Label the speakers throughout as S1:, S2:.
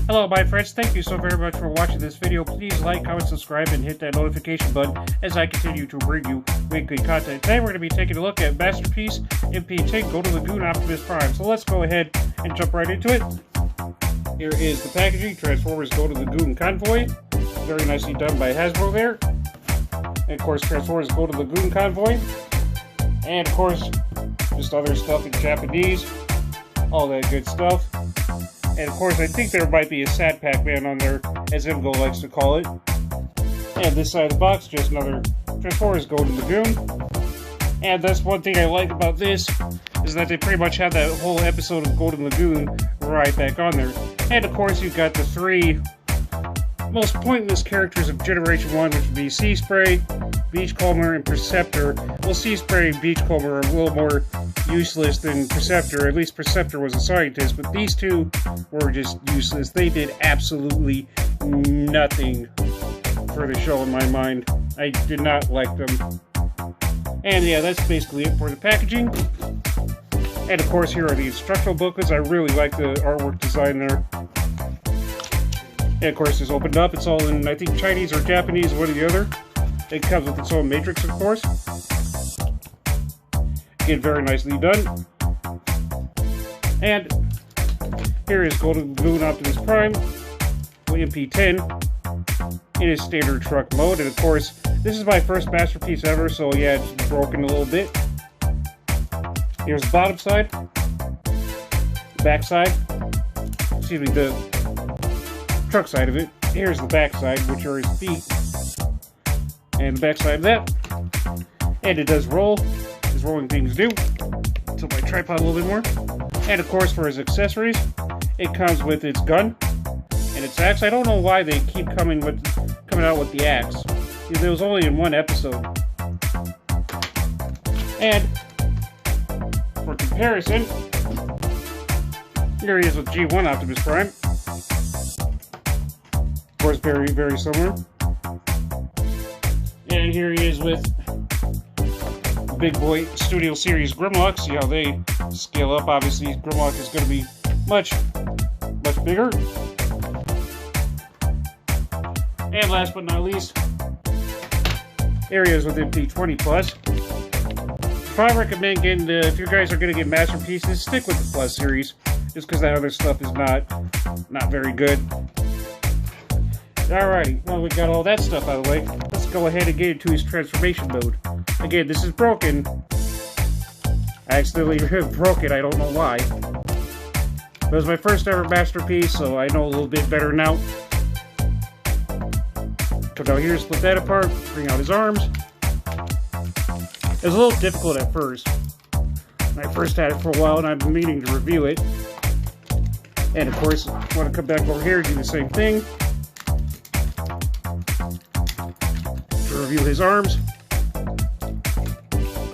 S1: Hello my friends, thank you so very much for watching this video. Please like, comment, subscribe, and hit that notification button as I continue to bring you weekly content. Today we're going to be taking a look at Masterpiece mp10 Go to Lagoon Optimus Prime. So let's go ahead and jump right into it. Here is the packaging, Transformers Go to Lagoon Convoy. Very nicely done by Hasbro there. And of course Transformers Go to Lagoon Convoy. And of course, just other stuff in Japanese. All that good stuff. And of course, I think there might be a Sad Pac-Man on there, as Imgo likes to call it. And this side of the box, just another Transformers Go to Lagoon. And that's one thing I like about this, is that they pretty much have that whole episode of Go to Lagoon right back on there. And of course, you've got the three most pointless characters of Generation 1, which would be Sea Spray, Beachcomber, and Perceptor. Well, Sea Spray and Beachcomber are a little more useless than Perceptor. At least Perceptor was a scientist, but these two were just useless. They did absolutely nothing for the show in my mind. I did not like them. And yeah, that's basically it for the packaging. And of course, here are the instructional booklets. I really like the artwork design there. And of course, it's opened up. It's all in, I think, Chinese or Japanese, one or the other. It comes with its own matrix, of course. Again, very nicely done. And here is Go to Lagoon Optimus Prime with mp10 in his standard truck mode. And of course, this is my first Masterpiece ever, so yeah, it's broken a little bit. Here's the bottom side, back side, excuse me, the truck side of it. Here's the back side, which are his feet, and the back side of that. And it does roll, as rolling things do. Tilt my tripod a little bit more. And of course, for his accessories, it comes with its gun and its axe. I don't know why they keep coming out with the axe. It was only in one episode. And for comparison, here he is with G1 Optimus Prime. Of course, very, very similar. And here he is with Big Boy Studio Series Grimlock. See how they scale up. Obviously, Grimlock is going to be much, much bigger. And last but not least, here he is with mp20 Plus. If I recommend getting if you guys are going to get Masterpieces, stick with the Plus series, just because that other stuff is not very good. Alright, well, we got all that stuff out of the way. Let's go ahead and get into his transformation mode. Again, this is broken. I accidentally broke it, I don't know why. It was my first ever Masterpiece, so I know a little bit better now. Come down here, split that apart, bring out his arms. It was a little difficult at first. I first had it for a while and I've been meaning to review it. And of course, I want to come back over here and do the same thing. To review his arms.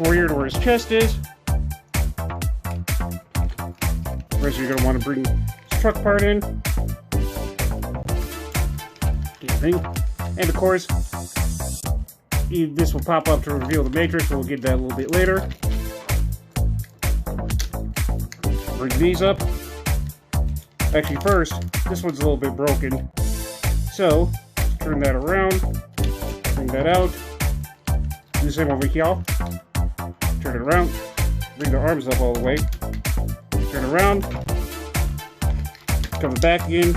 S1: Over here to where his chest is. First, you're going to want to bring his truck part in. And of course, this will pop up to reveal the matrix, but we'll get that a little bit later. Bring these up. Actually, first, this one's a little bit broken. So, turn that around. Bring that out. Do the same over here. Turn it around. Bring the arms up all the way. Turn around. Come back in.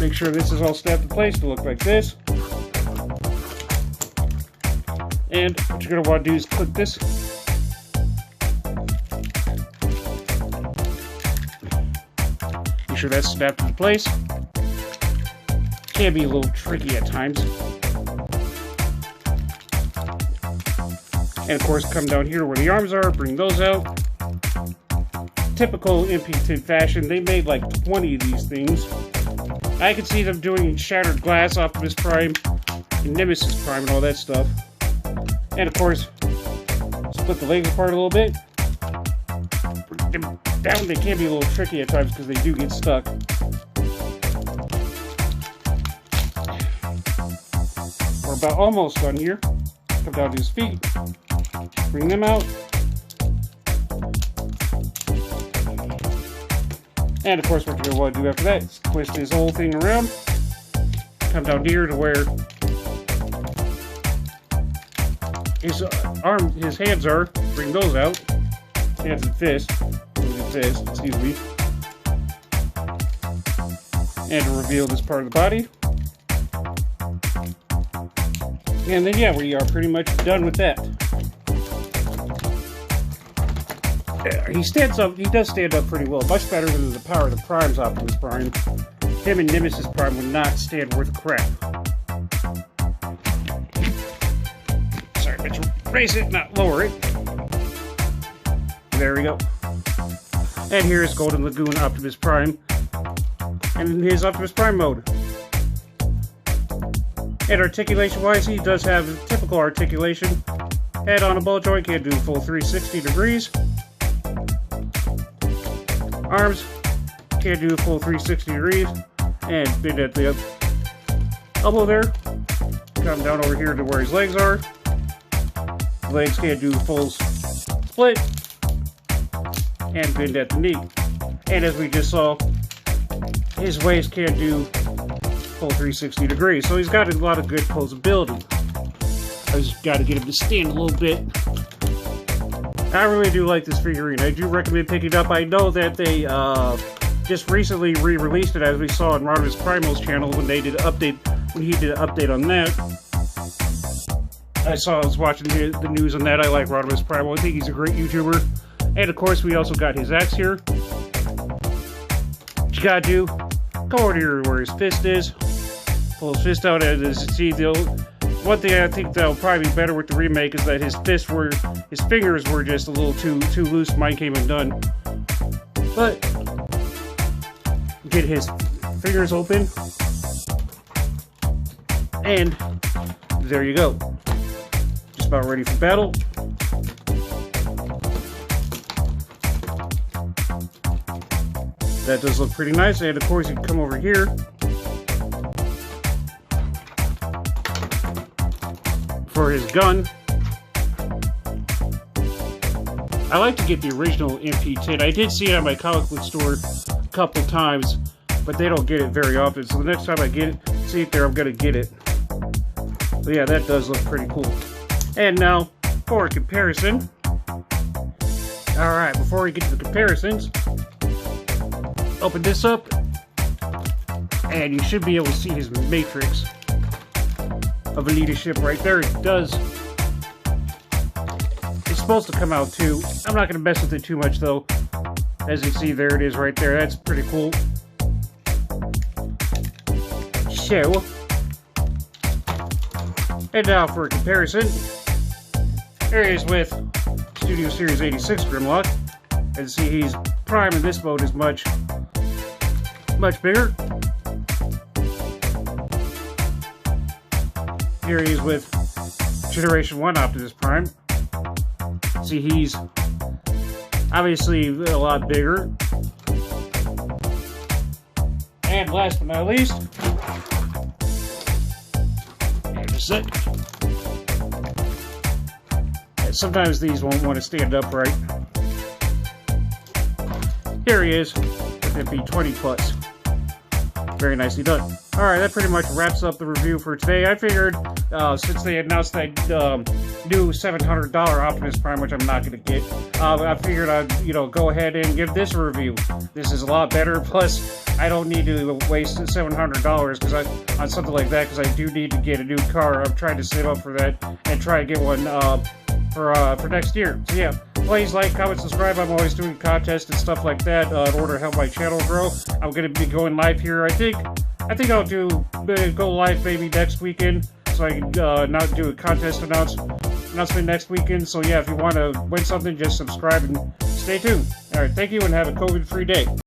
S1: Make sure this is all snapped in place to look like this. And what you're going to want to do is click this. Make sure that's snapped in place. Can be a little tricky at times. And of course, come down here where the arms are, bring those out. Typical mp10 fashion, they made like 20 of these things. I can see them doing Shattered Glass, Optimus Prime, and Nemesis Prime, and all that stuff. And of course, split the legs apart a little bit. Bring them down. They can be a little tricky at times because they do get stuck. We're about almost done here. Come down to his feet. Bring them out. And of course, what you're going to want to do after that is twist this whole thing around. Come down here to where his hands are. Bring those out. Hands and fist. Excuse me. And to reveal this part of the body. And then, yeah, we are pretty much done with that. He stands up. He does stand up pretty well. Much better than the power of the Prime's Optimus Prime. Him and Nemesis Prime would not stand worth a crap. Sorry, I meant to raise it, not lower it. There we go. And here's Golden Lagoon Optimus Prime. And his Optimus Prime mode. And articulation-wise, he does have typical articulation. Head on a ball joint, can't do full 360 degrees. Arms, can't do full 360 degrees. And bend at the elbow there. Come down over here to where his legs are. Legs can't do full split. And bend at the knee. And as we just saw, his waist can't do full 360 degrees. So he's got a lot of good posability. I just got to get him to stand a little bit. I really do like this figurine. I do recommend picking it up. I know that they just recently re-released it, as we saw on Rodimus Primal's channel when they did an update. When he did an update on that, I was watching the news on that. I like Rodimus Primal. I think he's a great YouTuber. And of course, we also got his axe here. What you gotta do? Go over here where his fist is. Pull his fist out, and as you see, one thing I think that'll probably be better with the remake is that his fingers were just a little too loose. Mine came undone. But get his fingers open, and there you go. Just about ready for battle. That does look pretty nice, and of course you can come over here for his gun. I like to get the original mp10. I did see it at my comic book store a couple times, but they don't get it very often, so the next time I see it there, I'm gonna get it. So yeah, that does look pretty cool. And now, for a comparison. Alright, before we get to the comparisons, open this up, and you should be able to see his matrix of leadership right there. It does. It's supposed to come out too. I'm not going to mess with it too much though. As you see, there it is right there. That's pretty cool. So, and now for a comparison. Here he is with Studio Series 86 Grimlock. As you see, he's Prime in this mode is much bigger. Here he is with Generation 1 Optimus Prime. See, he's obviously a lot bigger. And last but not least, here's it. And sometimes these won't want to stand upright. Here he is with mp20 Plus. Very nicely done. Alright, that pretty much wraps up the review for today. I figured, since they announced that new $700 Optimus Prime, which I'm not going to get, I figured I'd, go ahead and give this a review. This is a lot better, plus I don't need to waste $700 on something like that, because I do need to get a new car. I'm trying to save up for that and try to get one for next year. So yeah, please like, comment, subscribe. I'm always doing contests and stuff like that in order to help my channel grow. I'm going to be going live here. I think I'll go live maybe next weekend, so I can not do a contest announcement next weekend. So yeah, if you want to win something, just subscribe and stay tuned. All right, thank you and have a COVID-free day.